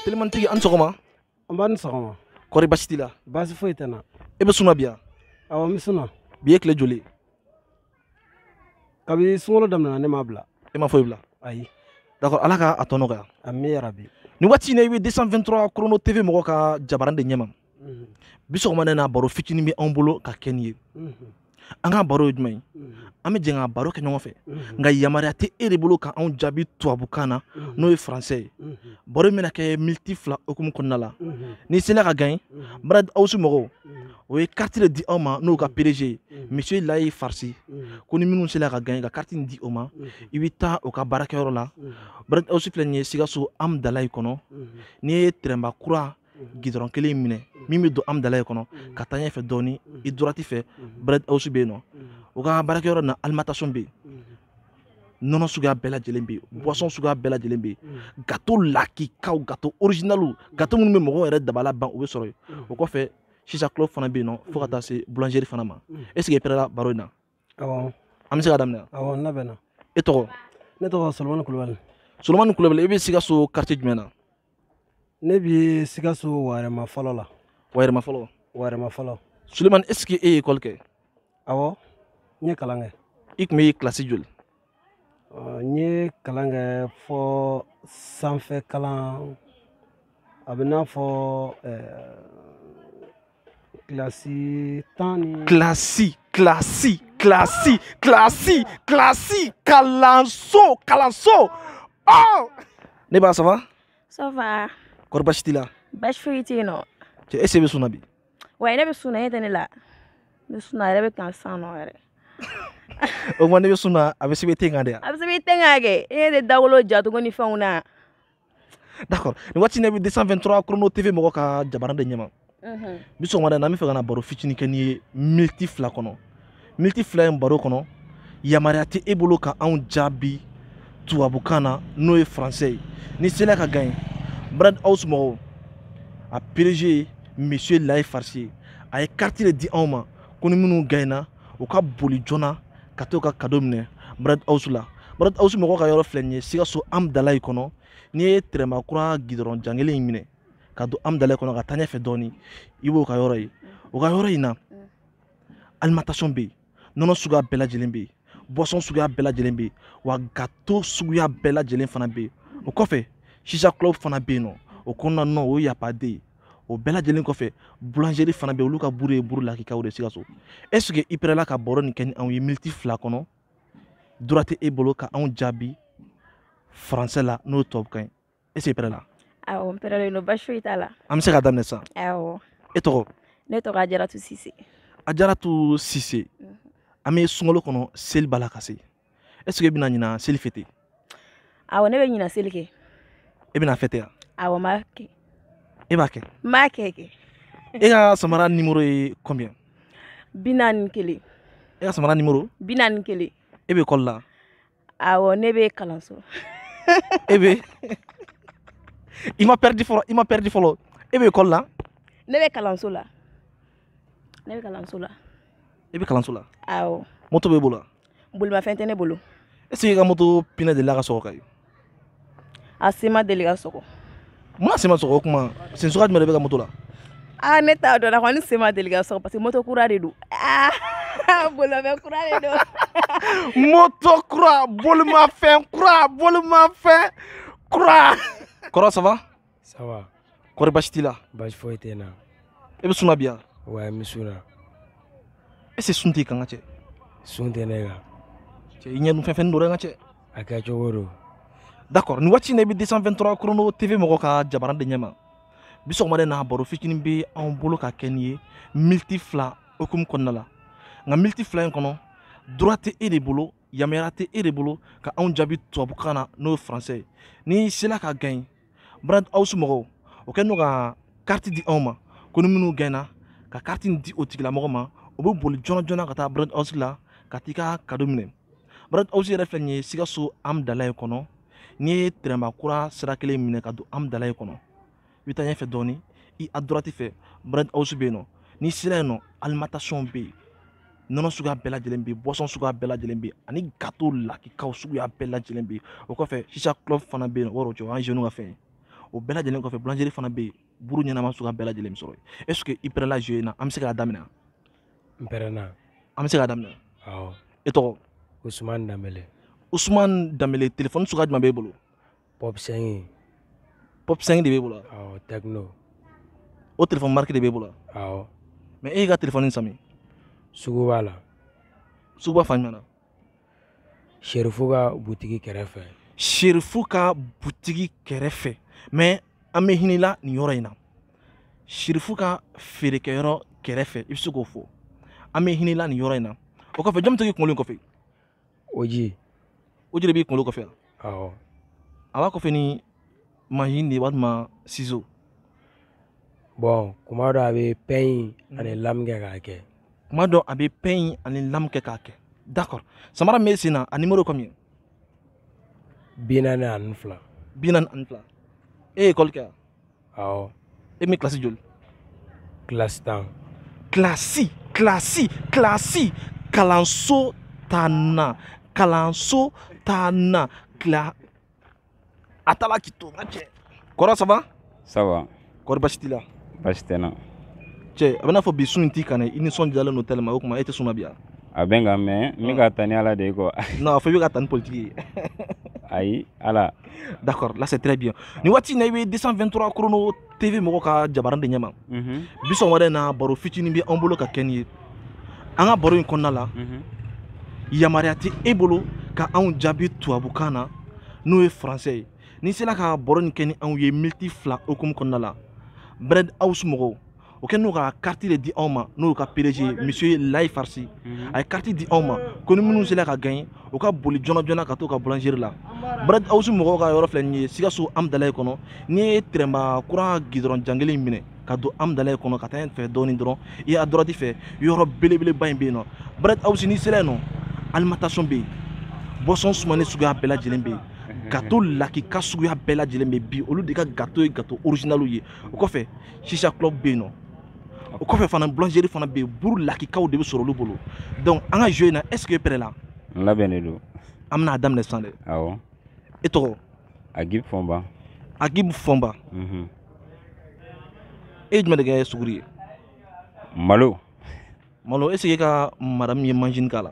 Telemantigi an sɔgɔma. An b'a ni sɔgɔma. Kɔri basi t'i la? Baasi foyi tɛ n na. E bɛ sunna bi yan? Awɔ n bɛ sunna. Bi ye tile joli? Kabi sunkalo daminɛna ne m'a bila. E ma foyi bila? Ayi. D'accord, Ala ka a tɔ nɔgɔya. Ami yarabi. Nin waati in na i bɛ 223 Chrono TV mɔgɔ ka jabaran de ɲɛma. Bi sɔgɔmada in na baro fitinin bɛ anw bolo ka kɛ nin ye. An ka baro ye jumɛn ye? An bɛ jɛn ka baro kɛ ɲɔgɔn fɛ. Nka yamaruya tɛ e de bolo ka anw jaabi tubabukan na n'o ye français ye. Baro in bɛna kɛ miniti 2 hukumu kɔnɔna la. N'i sela ka gagner Brad Awsu mɔgɔw o ye carte de di aw ma n'o ka PDG ye Monsieur Layi Farsi ko ni minnu sela ka gagner ka carte in di o ma i bɛ taa o ka baarakɛyɔrɔ la. Brad Awsu filɛ nin ye Sikaso Amdalayi kɔnɔ. N'i ye terrainba kura gidɔrɔn kelen minɛ min bɛ don Amdalayi kɔnɔ ka taa ɲɛfɛ dɔɔni i droite fɛ Brad Awsu bɛ yen nɔ. O ka baarakɛyɔrɔ na alimentation bɛ yen. Nɔnɔ suguya bɛɛ lajɛlen bɛ yen, boisson suguya bɛɛ lajɛlen bɛ yen, gâteau lakikaw, gâteau original, gâteau minnu bɛ mɔgɔw yɛrɛ dabala ban o bɛ sɔrɔ yen. O kɔfɛ Chicha Club fana bɛ yen nɔ fo ka taa se boulangerie fana ma. Est ce que i pɛrɛla baro in na? Awɔ. An bɛ se ka daminɛ? Awɔ n labɛnna. E tɔgɔ? Ne tɔgɔ Solomani Kulubali. Solomani Kulubali, i bɛ Sikaso quartier jumɛn na? Ne bɛ Sikaso Warema fɔlɔ la. Warema fɔlɔ? Warema fɔlɔ. Solomani, est ce que e ye école kɛ? Awɔ n ye kalan kɛ. I tun bɛ classe joli? N ye kalan kɛ fɔ sanfɛ kalan a bɛ n'a fɔ kilasi 10 ni. Classe, kalanso. Oh! Ne ba ça va? Ça va. Kɔri basi t'i la? Basi foyi tɛ yen nɔ. Cɛ est ce que e bɛ sunna bi? Wa ne bɛ sunna e tɛ ne la. Ne bɛ sunna yɛrɛ bɛ kan san nɔ yɛrɛ. O kuma ne bɛ sunna a bɛ sɛbɛn e tɛ kan de wa? A bɛ sɛbɛn i tɛ kan kɛ. E de dawolo jatogo ni fɛnw na. D'accord, nin waati in na i bɛ 223 Chrono TV mɔgɔ ka jabaran de ɲɛma. Bi sɔgɔmada in na an bɛ fɛ ka na baro fitinin kɛ n'i ye miniti 2 kɔnɔ. Miniti 2 in baro kɔnɔ yamaruya tɛ e bolo ka anw jaabi tubabukan na n'o ye français ye. N'i sela ka gagner Brad Awsu mɔgɔw a PDG ye Monsieur Layi Farsi ye. A ye carte de di anw ma ko ni minnu gagner u ka boli joona ka t'u ka cadeau minɛ Brad Awsu la. Brad Awsu mɔgɔw ka yɔrɔ filɛ nin ye Sikaso Amdalayi kɔnɔ. N'i ye terrainba kura gidɔrɔn jan kelen in minɛ ka don Amdalayi kɔnɔ ka taa ɲɛfɛ dɔɔni i b'o ka yɔrɔ ye. O ka yɔrɔ in na alimentation bɛ yen, nɔnɔ suguya bɛɛ lajɛlen bɛ yen, boisson suguya bɛɛ lajɛlen bɛ yen, wa gâteau suguya bɛɛ lajɛlen fana bɛ yen. O kɔfɛ Chicha Club fana bɛ yen nɔ. O kɔnɔna na o ye yapaden ye. O bɛɛ lajɛlen kɔfɛ boulangerie fana bɛ yen olu ka buru ye buru lakikaw de Sikaso. Est ce que i pɛrɛla ka baro nin kɛ ni anw ye miniti 2 kɔnɔ droit tɛ e bolo ka anw jaabi français la n'o ye tubabukan ye. Est ce que i pɛrɛla? Awɔ n pɛrɛlen don basi foyi t'a la. An bɛ se ka daminɛ sisan? Awɔ. E tɔgɔ? Ne tɔgɔ Ajaratu Sise. Ajaratu Sise. An bɛ sunkalo kɔnɔ seli b'a la ka se. Est ce que i bɛna ɲina seli fête? Awɔ ne bɛ ɲina seli kɛ. E bɛna fête wa? Awɔ n b'a kɛ. E b'a kɛ? N b'a kɛ kɛ. E ka samara numéro ye combien? 41. E ka samara numéro? 41. E bɛ école la? Awɔ ne bɛ kalanso. E bɛ i ma perdu fɔlɔ. E bɛ école la? Ne bɛ kalanso la. Ne bɛ kalanso la. E bɛ kalanso la? Awɔ. Moto b'e bolo wa? Bolimafɛn tɛ ne bolo. Est ce que i ka moto pinɛ delila ka sɔgɔ ka ye? A sen ma deli ka sɔgɔ. Mun na sen ma sɔgɔ o kuma sen suguya jumɛn de bɛ ka moto la? Ne t'a dɔn kɔni sen ma deli ka sɔgɔ parce que moto kura de don. Bolimafɛn kura de don. Moto kura, bolimafɛn kura. Kɔrɔ ça va? Ça va. Kɔri basi t'i la? Basi foyi tɛ n na. E bɛ sunna bi yan? Wa n bɛ sunna. Est ce que sun t'i kan ka cɛ? Sun tɛ ne kan. Cɛ i ɲɛ dun fɛn don dɛ n ka cɛ. A kɛcogo don. D'accord, nin waati in na i bɛ 223 Chrono TV mɔgɔ ka jabaran de ɲɛma. Bi sɔgɔmada in na baro fitinin bɛ anw bolo ka kɛ nin ye miniti 2 hukumu kɔnɔna la. Nka miniti 2 in kɔnɔ droit tɛ e de bolo, yamaruya tɛ e de bolo ka anw jaabi tubabukan na n'o ye français ye. N'i sela ka gagner Brad Awsu mɔgɔw o kɛlen don ka carte di anw ma ko ni minnu gagner ka carte in di o tigilamɔgɔ ma o bɛ boli joona ka taa Brad Awsu la ka t'i ka cadeau minɛ. Brad Awsu yɛrɛ filɛ nin ye Sikaso Amdalayi kɔnɔ. N'i ye terrainba kura sira kelen minɛ ka don Amdalayi kɔnɔ i bɛ taa ɲɛfɛ dɔɔni i à droite fɛ Brad Awsu bɛ yen nɔ. N'i sera yen nɔ alimentation bɛ yen, nɔnɔ suguya bɛɛ lajɛlen bɛ yen, boisson suguya bɛɛ lajɛlen bɛ yen, ani gâteau lakikaw suguya bɛɛ lajɛlen bɛ yen. O kɔfɛ Chicha Club fana bɛ yen nɔ, o y'o ye o y'an jeunes ka fɛn ye. o bɛɛ lajɛlen kɔfɛ boulangerie fana bɛ yen buru ɲɛnama suguya bɛɛ lajɛlen bɛ sɔrɔ yen est-ce que i pɛrɛla jouer na an bɛ se k'a daminɛ n pɛrɛnna an bɛ se k'a daminɛ awɔ e tɔgɔ Usman Dambele Ousmane Dambele téléphone suguya jumɛn b'e bolo Pop 5 Pop 5 de b'e bolo awɔ Tecno o téléphone marque de b'e bolo awɔ mais e y'i ka téléphone sami sugu b'a la suguba fan jumɛn na Sherifu ka butigi kɛrɛfɛ Sherifu ka butigi kɛrɛfɛ mais an bɛ hinɛla nin yɔrɔ in na Sherifu ka feerekɛyɔrɔ kɛrɛfɛ i bɛ se k'o fɔ an bɛ hinɛla nin yɔrɔ in na o kɔfɛ jɔn bɛ to k'i kunkolo in kɔfɛ Oji o de b'i kunkolo kɔfɛ yan awɔ a b'a kɔfɛ ni mansin de ye walima ciseau bon kuma dɔ a bɛ pɛn ani lamu kɛ k'a kɛ kuma dɔ a bɛ pɛn ani lamu kɛ k'a kɛ d'accord samara min bɛ sen na a numéro ye combien 42 42 e ye école kɛ yan awɔ e min classe joli classe 10 classe kalanso tanna kila a taala k'i to n ka cɛ kɔrɔ ça va Ça va, kɔrɔ baasi t'i la baasi tɛ n na. cɛ a bɛ n'a fɔ bi sun in t'i kan dɛ i nisɔndiyalen don tellement o tuma e tɛ sun na bi wa A bɛ n kan mɛ n bɛ ka taa ni Ala de ye quoi. non a fɔ i bɛ ka taa ni politique ye Ayi, Ala. d'accord là c'est très bien ni waati in na i bɛ 223 chrono TV mɔgɔw ka jabaran de ɲɛma bi sɔn wɛrɛ na baro fitinin bɛ an bolo ka kɛ nin ye an ka baro in kɔnɔna la yamaruya tɛ e bolo ka anw jaabi tubabukan na n'o ye français ye n'i sera ka baro nin kɛ ni anw ye miniti 2 hukumu kɔnɔna la Bread House mɔgɔw o kɛ n'u ka carte de di anw ma n'o ka PDG monsieur Layi Farsi a ye carte di anw ma ko ni minnu sera ka gagner u ka boli joona joona ka t'u ka boulangerie la Bread House mɔgɔw ka yɔrɔ filɛ nin ye Sikaso Amudalayi kɔnɔ n'i ye tɛrɛnba kura gidɔrɔn jan kelen minɛ ka don Amudalayi kɔnɔ ka taa yen fɛ dɔɔnin dɔrɔn i y'a droite fɛ yɔrɔ belebeleba in bɛ yen nɔ Bread House n'i sera yen nɔ alimentation bɛ yen boisson sumalen suguya bɛɛ lajɛlen bɛ yen gâteau lakika suguya bɛɛ lajɛlen bɛ bi olu de ka gâteau ye gâteau original ye o kɔfɛ shisha club bɛ yen nɔ o kɔfɛ fana boulangerie fana bɛ yen buru lakikaw de bɛ sɔrɔ olu bolo donc an ka jeu in na est ce que e pɛrɛ la N labɛnnen don. an bɛna a daminɛ sisan dɛ Awɔ. e tɔgɔ Agib Fɔnba. Agib Fɔnba e ye jumɛn de kɛ suguri ye Malo. malo est ce que e ka madame ye manzini k'a la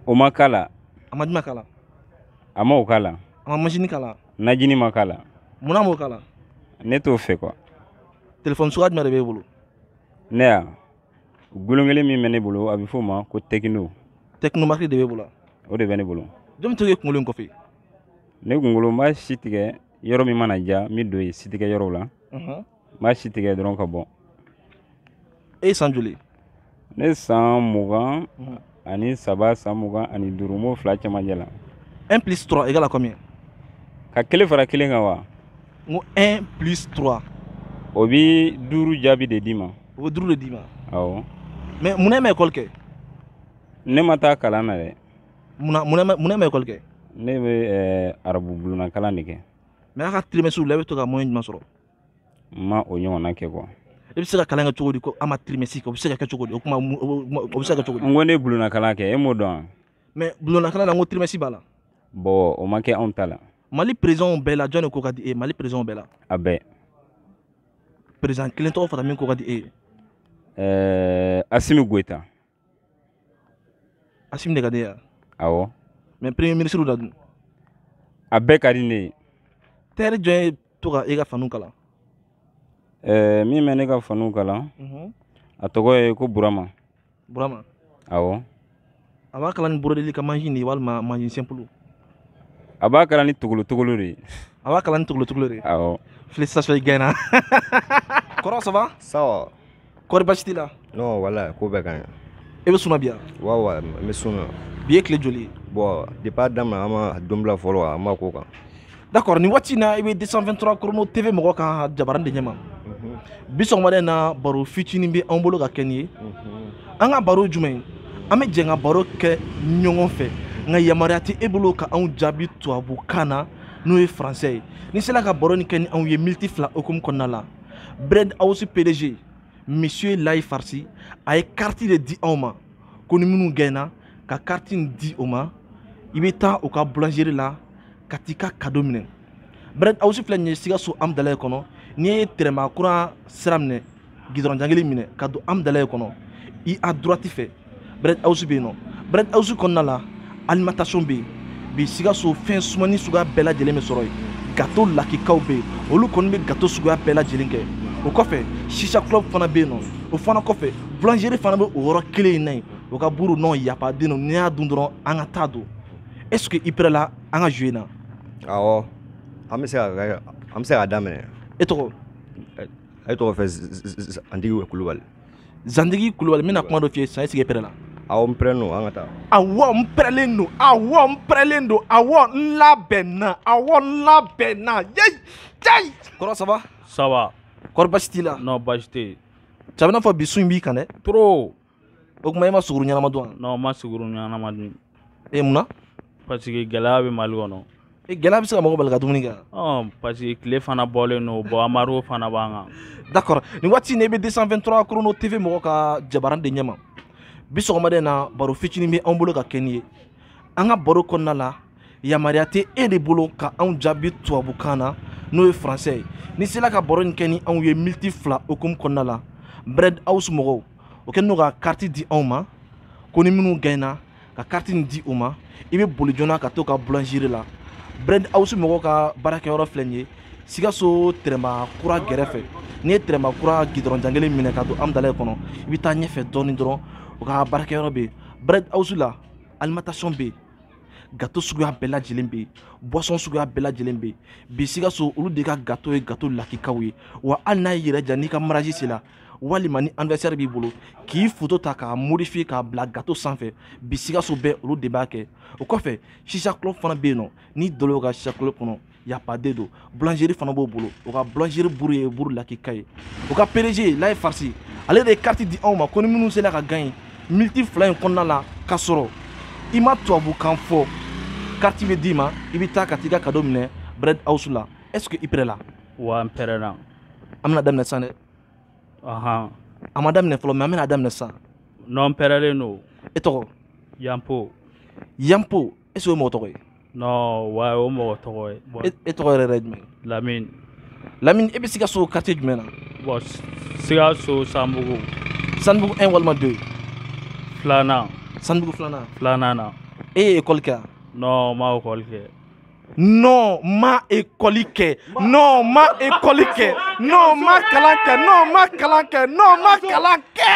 O ma k'a la. a ma jumɛn k'a la A ma o k'a la. a ma manzini k'a la Najini ma k'a la. munna a m'o k'a la Ne t'o fɛ quoi. téléphone suguya jumɛn de b'e bolo Ne ya. Gulon kelen min bɛ ne bolo a bɛ f'o ma ko Tecno. Technomarque de b'e bolo O de bɛ ne bolo. jɔn bɛ to k'e kunkolo in kɔfɛ Ne kunkolo n b'a si tigɛ yɔrɔ min mana ja n bɛ don yen si tigɛ yɔrɔw la. N b'a si tigɛ dɔrɔn ka bɔ. e ye san joli Ne san 20 ani 3 san 20 ani 5 m'o fila cɛmancɛ la. 1 plus 3 égale à combien Ka kelen fara kelen kan wa? n ko 1 plus 3 O bi 5 jaabi de d'i ma. o bɛ 5 de d'i ma Awɔ. mais munna e ma école kɛ Ne ma taa kalan na dɛ. munna e ma école kɛ Ne bɛ arabu bulonna kalan de kɛ. mais a ka trimestre la e bɛ to ka moyen jumɛn sɔrɔ N ma o ɲɔgɔnna kɛ quoi. e bɛ se ka kalan kɛ cogo di ko a ma trimestre kɛ o bɛ se ka kɛ cogo di o kuma o bɛ se ka kɛ cogo di N ko ne bulonna kalan kɛ e m'o dɔn wa? mais bulonna kalan na n ko trimestre b'a la Bon o ma kɛ anw ta la. Mali président bɛɛ la jɔn de ko ka di e ye Mali président bɛɛ la A bɛɛ. président kelen tɔgɔ fara min ko ka di e ye Asimi Goita. Assimi de ka di e ye Awɔ. mais premier ministre da dun A bɛɛ ka di ne ye. terre jɔn ye to ka e ka faniw kalan Min bɛ ne ka faniw kalan a tɔgɔ ye ko Burama. Burama Awɔ. a b'a kalan ni brodeli ka mansin de ye walima mansin simple A b'a kalan ni togolo togolo de ye. a b'a kalan ni togolo de ye Awɔ. félicitations i gagna kɔrɔ ça va Ça va. kɔri baasi t'i la Non, voilà, ko bɛɛ ka ɲi. e bɛ sunna bi yan Wa n bɛ sun na. bi ye tile joli ye Bon, depuis a daminɛ an ma don bila fɔlɔ an ma k'o kan. d'accord ni waati in na i bɛ 223 chrono TV mɔgɔ ka jabaran de ɲɛma bi sɔgɔmada in na baro fitinin bɛ an bolo ka kɛ nin ye an ka baro jumɛn an bɛ jɛ ka baro kɛ ɲɔgɔn fɛ nka yamaruya tɛ e bolo ka anw jaabi tubabukan na n'o ye français ye ni sera ka baro nin kɛ ni anw ye miniti 2 hukumu kɔnɔna la Bread House PDG monsieur Layi Farsi a ye carte de di anw ma ko ni minnu gagner ka carte in di o ma i bɛ taa u ka boulangerie la ka t'i ka cadeau minɛ Bread House filɛ nin ye Sikaso Amudalayi kɔnɔ n'i ye tɛrɛma kuran sira minɛ gidɔrɔn jangili minɛ ka don Amudalayi kɔnɔ i à droite fɛ Bread House bɛ yen nɔ Bread House kɔnɔna la alimentation bɛ yen bi Sikaso fɛn sumani suguya bɛɛ lajɛlen bɛ sɔrɔ yen gâteau lakikaw bɛ yen olu kɔni bɛ gâteau suguya bɛɛ lajɛlen kɛ o kɔfɛ shisha club fana bɛ yen nɔ o fana kɔfɛ boulangerie fana bɛ o yɔrɔ kelen in na yen o ka buru non yapaden nɔ n'i y'a dun dɔrɔn an ka taa don est-ce que i prêt la an ka jouer na awɔ an bɛ se ka daminɛ e tɔgɔ e tɔgɔ fɛ Zandigi Kulubali Zandigi Kulubali n bɛna kuma dɔ f'i ye sisan est-ce que i prêt la awɔ n prêt don an ka taa awɔ n prêtlen don awɔ n prêtlen don awɔ n labɛnna awɔ n labɛnna yeyi kɔrɔ ça va ça va kɔrɔ basi t'i la non basi tɛ yen cɛ a bɛ n'a fɔ bi su in b'i kan dɛ trop o tuma e ma suguru ɲɛnama dun wa non ma suguru ɲɛnama dun mun na parce que gɛlɛya bɛ Mali kɔnɔ gɛlɛya bɛ se ka mɔgɔ bali ka dumuni kɛ parce que tile fana bɔlen don bon amaro fana b'an kan d'accord nin waati in na i bɛ 223 Chrono TV mɔgɔ ka jabaran de ɲɛma bi sɔgɔmada in na baro fitinin bɛ anw bolo ka kɛ nin ye an ka baro kɔnɔna la yamaruya tɛ e de bolo ka anw jaabi tubabukan na n'o ye français ye ni sera ka baro in kɛ ni anw ye miniti 2 hukumu kɔnɔna la Bread House mɔgɔw o kɛlen don ka carte di anw ma ko ni minnu gagné ka carte nin di u ma i bɛ boli joona ka to ka boulangerie la Bread House mɔgɔw ka baarakɛyɔrɔ filɛ nin ye Sikaso tɛrɛma kura gɛrɛfɛ n'i ye tɛrɛma kura gidɔrɔn jangelen minɛ ka don Amudalayi kɔnɔ i bɛ taa ɲɛfɛ dɔɔnin dɔrɔn o ka baarakɛyɔrɔ bɛ yen Bread House la alimentation bɛ yen gâteau suguya bɛɛ lajɛlen bɛ yen boisson suguya bɛɛ lajɛlen bɛ yen bi Sikaso olu de ka gâteau ye gâteau lakikaw ye wa hali n'a ye yɛrɛ ja n'i ka mariage sera walima ni anniversaire b'i bolo k'i photo ta k'a modifier k'a bila gâteau sanfɛ bi Sikaso bɛɛ olu de b'a kɛ o kɔfɛ shisha club fana bɛ yen nɔ n'i donna o ka shisha club kɔnɔ yapaden don boulangerie fana b'o bolo o ka boulangerie buru ye buru lakika ye o ka PDG Laye Farsi ale de ye carte di anw ma ko ni minnu sera ka gagner miniti 2 in kɔnɔna la k'a sɔrɔ i ma tubabukan fɔ carte bɛ d'i ma i bɛ taa ka t'i ka cadeau minɛ Bread House la est-ce que i prêt la wa n pɛrɛn na an bɛna daminɛ sisan dɛ a ma daminɛ fɔlɔ mais an bɛna daminɛ sisan non n pɛrɛnlen don e tɔgɔ Yampo est-ce que o ye mɔgɔ tɔgɔ ye non wa o mɔgɔ tɔgɔ ye e tɔgɔ yɛrɛ ye jumɛn Lamine e bɛ Sikaso quartier jumɛn na bon Sikaso Sanbugu 1 walima 2 filanan Sanbugu filanan na e ye école kɛ non ma école kɛ non ma école kɛ non ma école kɛ non ma kalan kɛ non ma kalan kɛ